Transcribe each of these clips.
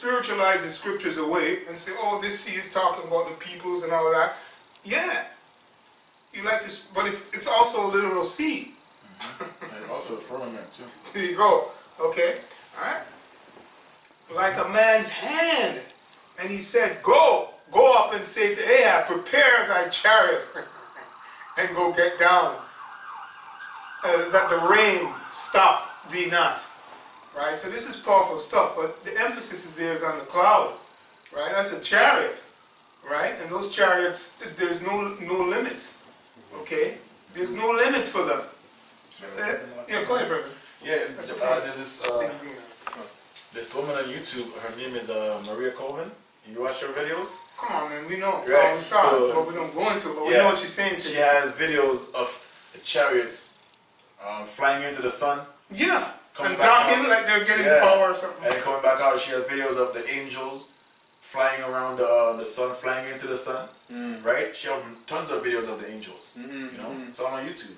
spiritualize the scriptures away and say, oh, this sea is talking about the peoples and all of that. Yeah. You like this, but it's also a literal sea. And also a firmament too. There you go. Okay. Alright. Like a man's hand. And he said, go up and say to Ahab, prepare thy chariot and go get down. That the rain stop thee not. Right? So this is powerful stuff, but the emphasis is there is on the cloud. Right? That's a chariot. Right? And those chariots, there's no limits. Okay? There's no limits for them. Yeah, go ahead, brother. Yeah, there's this woman on YouTube, her name is Maria Colvin. You watch her videos? Come on, man, we know. Right. We saw it, but we don't go into it, but we know what she's saying. She has videos of the chariots flying into the sun. Yeah, and docking like they're getting power or something. And then coming back out, she has videos of the angels flying around the sun, flying into the sun. Right? She has tons of videos of the angels. You know, it's all on YouTube.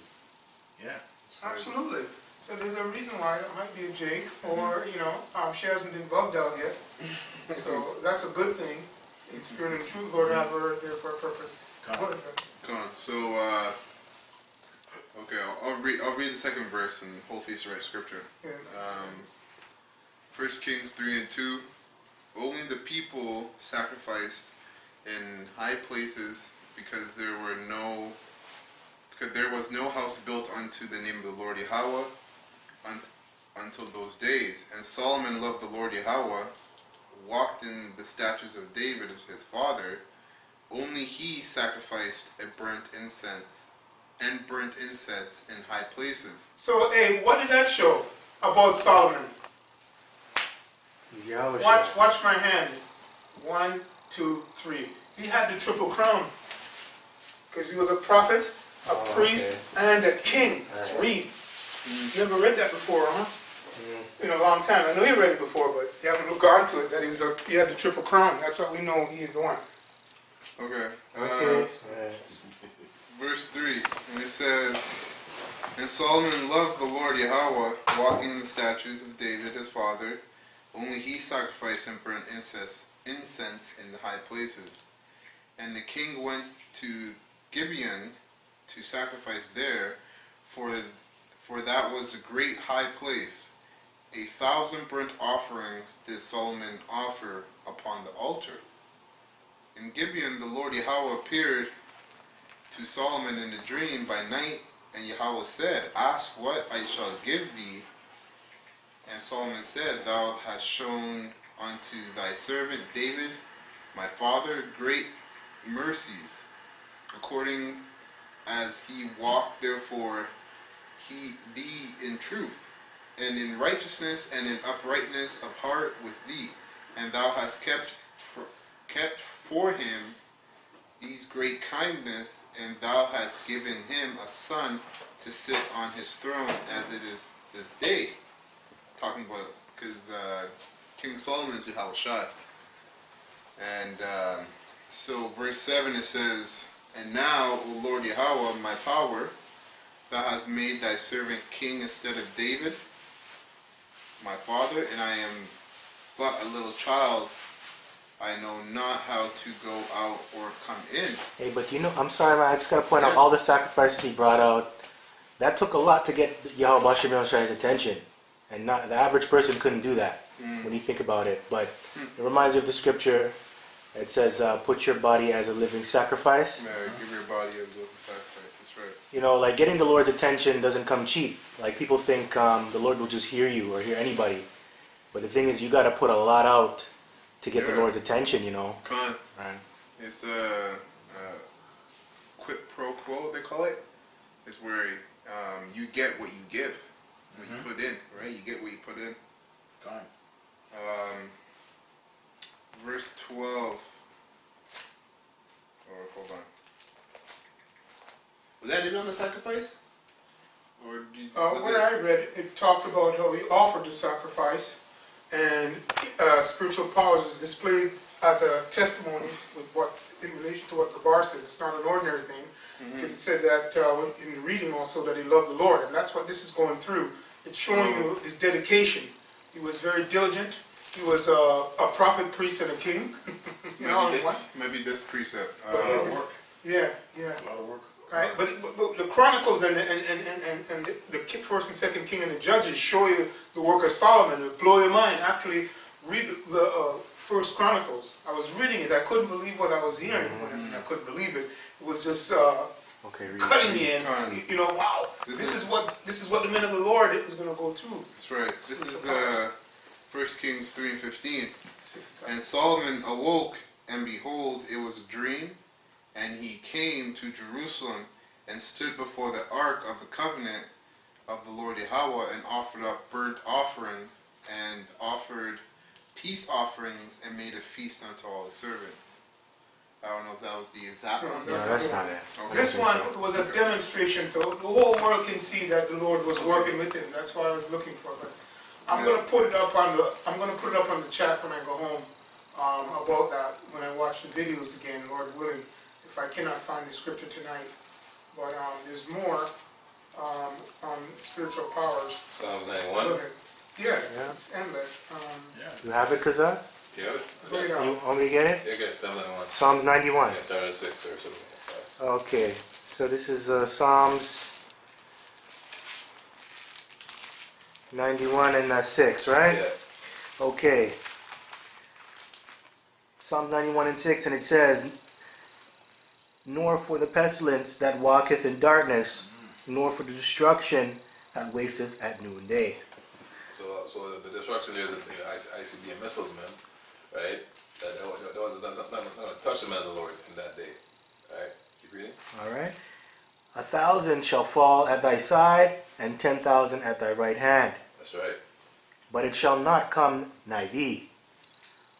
Yeah. Absolutely. So there's a reason why it might be a Jake, or you know, she hasn't been bugged out yet. So that's a good thing. In spirit and truth, Lord, have her there for a purpose. Come on. So, okay, I'll read the second verse and hopefully it's the right scripture. 1 Kings 3:2. Only the people sacrificed in high places because there was no house built unto the name of the Lord Yahweh until those days. And Solomon loved the Lord Yahweh, walked in the statutes of David his father. Only he sacrificed a burnt incense in high places. So, hey, what did that show about Solomon? Watch my hand. 1, 2, 3. He had the triple crown because he was a prophet, a priest, and a king. Read. You ever read that before, huh? In a long time. I know you read it before, but you haven't gone to it. That he had the triple crown. That's how we know he is the one. Okay. Verse 3, and it says, and Solomon loved the Lord Yahweh, walking in the statutes of David his father. Only he sacrificed and burnt incense in the high places. And the king went to Gibeon to sacrifice there, for that was a great high place. 1,000 burnt offerings did Solomon offer upon the altar. In Gibeon the Lord Yahweh appeared to Solomon in a dream by night, and Yahweh said, ask what I shall give thee. And Solomon said, thou hast shown unto thy servant David, my father, great mercies, according as he walked therefore thee in truth, and in righteousness and in uprightness of heart with thee, and thou hast kept for him these great kindness, and thou hast given him a son to sit on his throne as it is this day. Talking about, because King Solomon is Yahushua. And so verse 7 it says, and now, O Lord Yahweh, my power, thou hast made thy servant king instead of David, my father, and I am but a little child. I know not how to go out or come in. Hey, but you know, I'm sorry, man, I just got to point out all the sacrifices he brought out. That took a lot to get Yahweh Shai's attention. And not the average person couldn't do that when you think about it. But it reminds you of the scripture. It says, put your body as a living sacrifice. Yeah, give your body as a living sacrifice. That's right. You know, like getting the Lord's attention doesn't come cheap. Like people think the Lord will just hear you or hear anybody. But the thing is, you got to put a lot out to get the Lord's attention, you know. Right. It's quid pro quo, they call it. It's where you get what you give. What you put in, right? You get what you put in. Verse 12. Or hold on. Was that it on the sacrifice? Or did, where I read it, it talked about how he offered the sacrifice, and spiritual powers was displayed as a testimony with what, in relation to what Gabar says. It's not an ordinary thing, because it said that in the reading also that he loved the Lord, and that's what this is going through. It's showing you his dedication. He was very diligent. He was a prophet, priest, and a king. You know, Maybe this precept. A lot of work. yeah. A lot of work. Right, but the Chronicles and the First and Second King and the Judges show you the work of Solomon. It will blow your mind. Actually, read the First Chronicles. I was reading it. I couldn't believe what I was hearing. I couldn't believe it. It was just cutting me in. You know, wow. This is what the men of the Lord is going to go through. That's right. This is 1 Kings 3:15. And Solomon awoke, and behold, it was a dream. And he came to Jerusalem and stood before the ark of the covenant of the Lord Yahweh and offered up burnt offerings and offered peace offerings and made a feast unto all his servants. I don't know if that was the exact one. No, that's not it. Okay. This one was a demonstration, so the whole world can see that the Lord was working with him. That's what I was looking for. But I'm going to put it up on the chat when I go home about that when I watch the videos again, Lord willing. If I cannot find the scripture tonight, but there's more on spiritual powers. Psalms Go 91. ahead. Yeah, it's endless. You have it, Kazan? You have it? Go Okay. ahead. You want me to get it? Yeah, okay, Psalm 91. Psalms 91. Yeah, start at 6 or something like that. Okay, so this is Psalms 91 and 6, right? Yeah. Okay. Psalm 91 and 6, and it says, nor for the pestilence that walketh in darkness, nor for the destruction that wasteth at noonday. So the destruction there is ICBM missiles, man, right? That's not going to touch the man of the Lord in that day, right? Keep reading. All right. 1,000 shall fall at thy side, and 10,000 at thy right hand. That's right. But it shall not come nigh thee.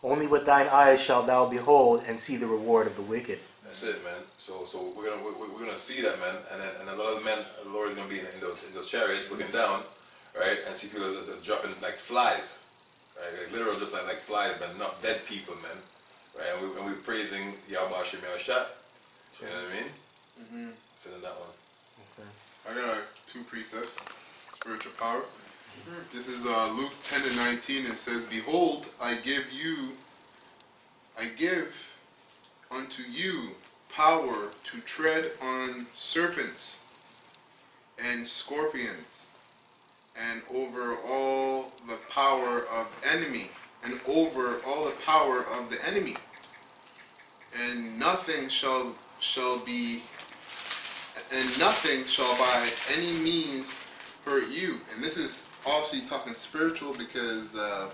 Only with thine eyes shalt thou behold and see the reward of the wicked. That's it, man. So we're gonna see that, man, and a lot of the men, the Lord is gonna be in those chariots looking down, right, and see people that's dropping like flies, right, like literally just like flies, man, not dead people, man, right, and we're praising Yahweh Shem Yahshua. You know what I mean? Mm-hmm. So in that one. I got 2 precepts. Spiritual power. This is Luke 10 and 19. It says, behold, I give unto you power to tread on serpents and scorpions and over all the power of enemy and over all the power of the enemy, and nothing shall by any means hurt you. And this is obviously talking spiritual, because the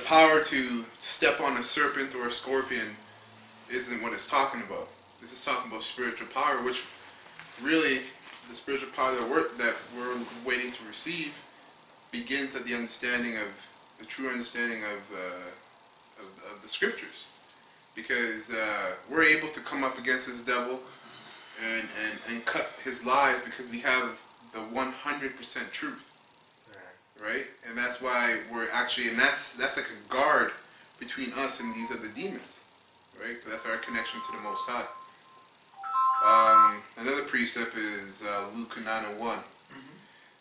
power to step on a serpent or a scorpion isn't what it's talking about. This is talking about spiritual power, which really the spiritual power that we're waiting to receive begins at the true understanding of the scriptures, because we're able to come up against this devil and cut his lies because we have the 100% truth, right? And that's why we're actually, and that's like a guard between us and these other demons, right? Because that's our connection to the Most High. Another precept is Luke 9:1.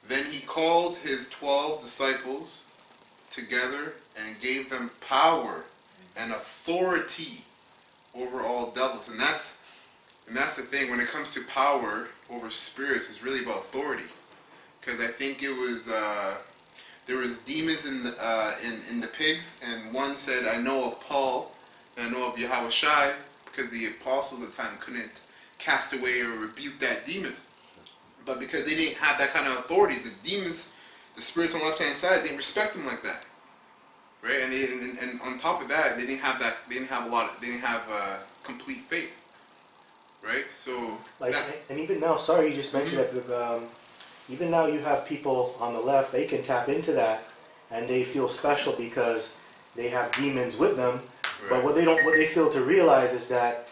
Then he called his 12 disciples together and gave them power and authority over all devils. And that's the thing, when it comes to power over spirits, it's really about authority. Because I think it was there was demons in the pigs, and one said, I know of Paul, and I know of Yahweh Shai, because the apostles at the time couldn't cast away or rebuke that demon. But because they didn't have that kind of authority, the demons, the spirits on the left hand side, they didn't respect them like that, right? And on top of that, they didn't have complete faith, right? So and even now, sorry, you just mentioned that. But, even now, you have people on the left. They can tap into that, and they feel special because they have demons with them. Right. But what they fail to realize is that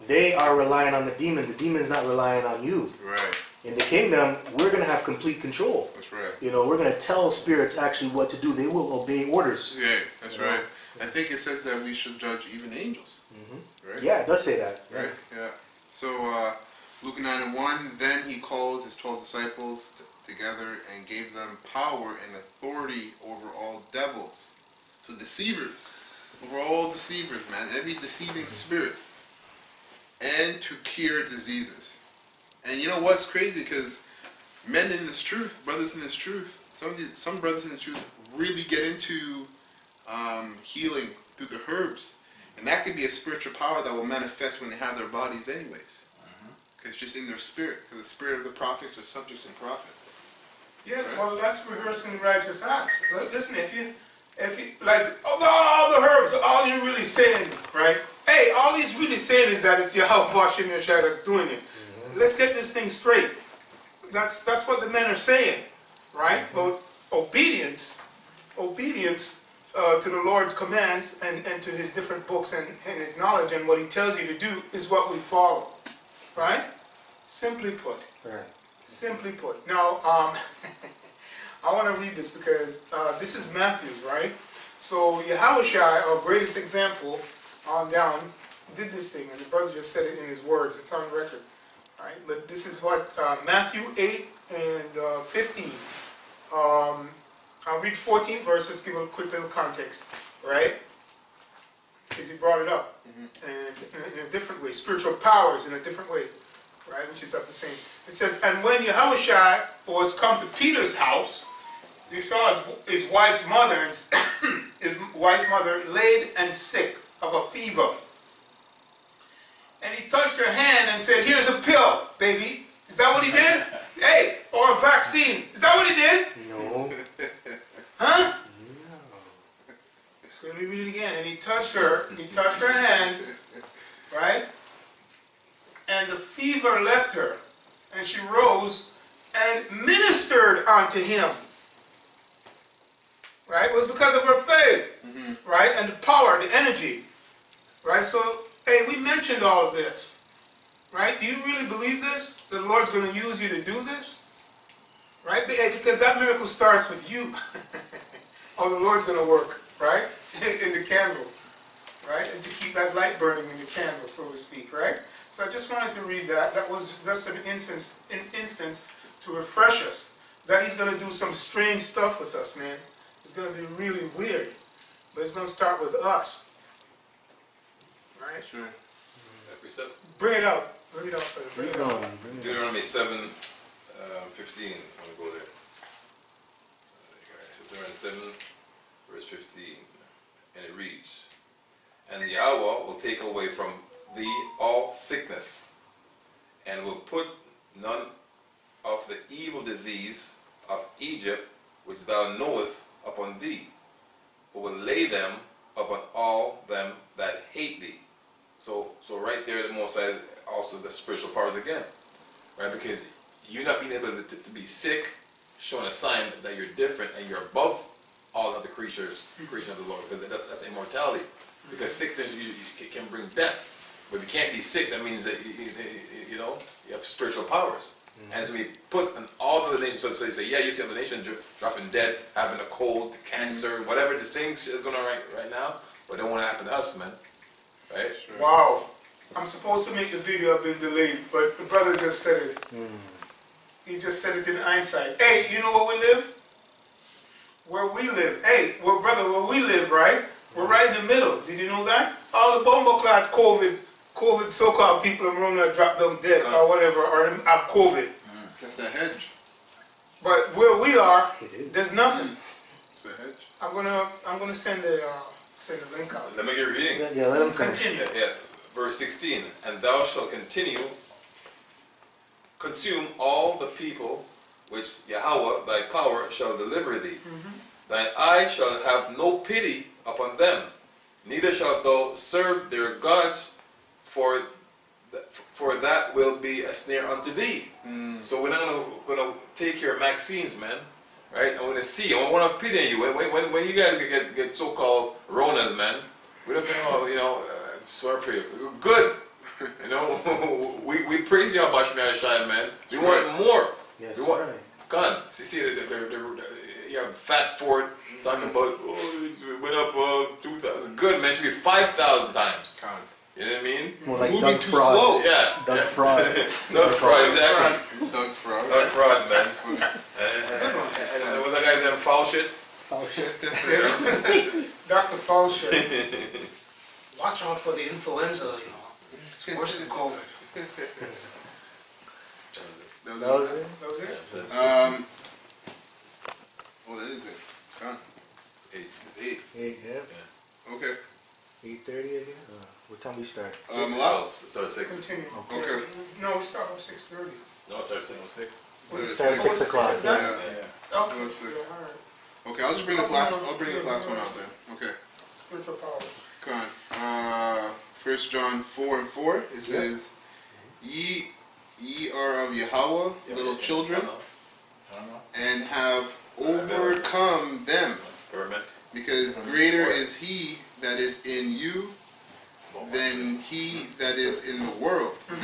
they are relying on the demon. The demon's not relying on you. Right. In the kingdom, we're going to have complete control. That's right. You know, we're going to tell spirits actually what to do. They will obey orders. Yeah, that's right. I think it says that we should judge even angels. Mm-hmm. Right? Yeah, it does say that. Right, yeah. So, Luke 9:1, then he called his 12 disciples together and gave them power and authority over all devils So deceivers. We're all deceivers, man. Every deceiving spirit. And to cure diseases. And you know what's crazy? Because men in this truth, brothers in this truth, some brothers in the truth really get into healing through the herbs. And that could be a spiritual power that will manifest when they have their bodies anyways. Because it's just in their spirit. Because the spirit of the prophets are subject to the prophet. Yeah, well, that's rehearsing righteous acts. Listen, if you like, of all the herbs, all you're really saying, right? Hey, all he's really saying is that it's Yahweh Bashim Yeshua that's doing it. Let's get this thing straight. That's what the men are saying, right? But obedience to the Lord's commands and to his different books and his knowledge and what he tells you to do is what we follow, right? Simply put. Right. Simply put. Now, I want to read this because this is Matthew's, right? So Yahushua, our greatest example, on down, did this thing, and the brother just said it in his words. It's on record, right? But this is what Matthew 8 and 15. I'll read 14 verses, give a quick little context, right? Because he brought it up, and in a different way, spiritual powers in a different way, right? Which is up the same. It says, and when Yahushua was come to Peter's house, he saw his wife's mother, and his wife's mother laid and sick of a fever. And he touched her hand and said, here's a pill, baby. Is that what he did? Hey, or a vaccine. Is that what he did? No. Huh? No. So let me read it again. And he touched her hand, right? And the fever left her. And she rose and ministered unto him. Right? It was because of her faith. Right? And the power, the energy. Right? So, hey, we mentioned all of this. Right? Do you really believe this? That the Lord's going to use you to do this? Right? Because that miracle starts with you. Oh, the Lord's going to work. Right? In the candle. Right? And to keep that light burning in the candle, so to speak. Right? So I just wanted to read that. That was just an instance to refresh us. That he's going to do some strange stuff with us, man. It's going to be really weird. But it's going to start with us. Right? Sure. Bring it out. Bring it out. Bring it out. Deuteronomy 7, 15. I'm going to go there. Deuteronomy 7, verse 15. And it reads, and Yahweh will take away from thee all sickness, and will put none of the evil disease of Egypt, which thou knowest, upon thee, but will lay them upon all them that hate thee. So right there, the Most High also the spiritual powers again, right? Because you not being able to be sick, showing a sign that you're different and you're above all other creatures, creation of the Lord, because that's immortality. Because sickness you can bring death. But if you can't be sick, that means that you have spiritual powers. And so we put on all the nations, so they say, yeah, you see other nations dropping dead, having a cold, cancer, whatever the same shit is going on right now, but it won't happen to us, man. Right? Sure. Wow. I'm supposed to make the video, I've been delayed, but the brother just said it. He just said it in hindsight. Hey, you know where we live? Where we live. Hey, brother, where we live, right? We're right in the middle. Did you know that? All the bomb-clad COVID so-called people in Rome that dropped them dead or whatever, or have COVID. That's a hedge. But where we are, there's nothing. It's a hedge. I'm gonna send the link out. Let me get reading. Yeah, let him finish. Continue. Yeah, verse 16. And thou shalt consume all the people which Yahweh thy power shall deliver thee. Thine eye shall have no pity upon them, neither shalt thou serve their gods, for that will be a snare unto thee. So we're not gonna take your vaccines, man. Right? I'm gonna see. I want to pity on you. When you guys get so-called Ronas, man, we don't say, oh, sorry for you. We're good. We praise you about Shemaiah, man. We want more. Yes, we want, right. God, see, you have Fat Ford talking about, it went up 2,000. Good, man, should be 5,000 times. God. You know what I mean? More like Moving Doug too Fraud. slow. Yeah. Doug Fraud. Doug Fraud, exactly. Doug Fraud. Doug Fraud, man. And what's that guy's name? Foul shit? Foul shit. Dr. Fauci, watch out for the influenza, you know. It's worse than COVID. That That was it. That was it? Oh, that is it. Gone. It's 8. It's 8. 8, yeah. Okay. 8:30 again. What time we start? Malak? So 6. Continue. Okay. No, we start at 6:30. No, it's 6. 6. We start at 6 o'clock. Yeah. Yeah. Okay. No, it's 6. Yeah, all right. Okay, I'll just bring this last. I'll bring this last one out then. Okay. Spiritual power. Come on. 1 John 4:4. It says, "Ye are of Yahweh, little children, and have overcome them, because greater is He that is in you than he that is in the world." And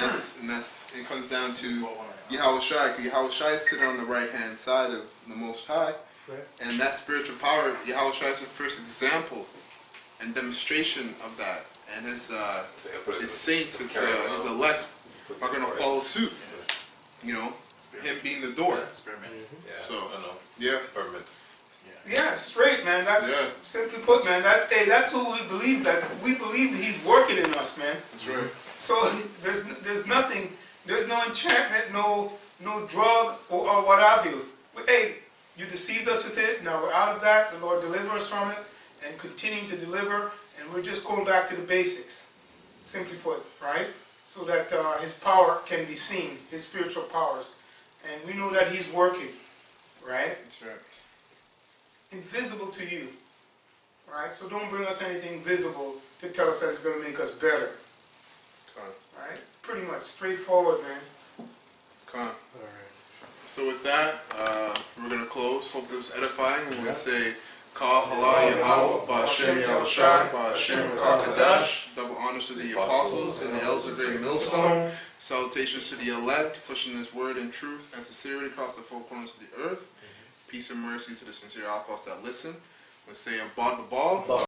that's it comes down to Yahweh Shai. Yahweh Shai is sitting on the right hand side of the Most High. And that spiritual power, Yahweh Shai is the first example and demonstration of that. And his saints, his elect are going to follow suit. You know, him being the door. So, yeah. Experiment. Yeah, straight, man. That's simply put, man. That's who we believe. That we believe He's working in us, man. That's right. So there's nothing. There's no enchantment, no drug or what have you. But hey, you deceived us with it. Now we're out of that. The Lord deliver us from it, and continuing to deliver. And we're just going back to the basics, simply put, right? So that His power can be seen, His spiritual powers, and we know that He's working, right? That's right. Invisible to you, right? So don't bring us anything visible to tell us that it's going to make us better, right? Pretty much straightforward, man. All right. So with that, we're going to close. Hope this was edifying. We're going to say, Ka Hala Yahweh, Ba'Shem Yahushai, Ba'Shem Kakadash. Double honors to the apostles and the elders of Great Millstone. Salutations to the elect, pushing this word in truth and sincerity across the four corners of the earth. Peace and mercy to the sincere outcasts that listen. We say, Abad the ball.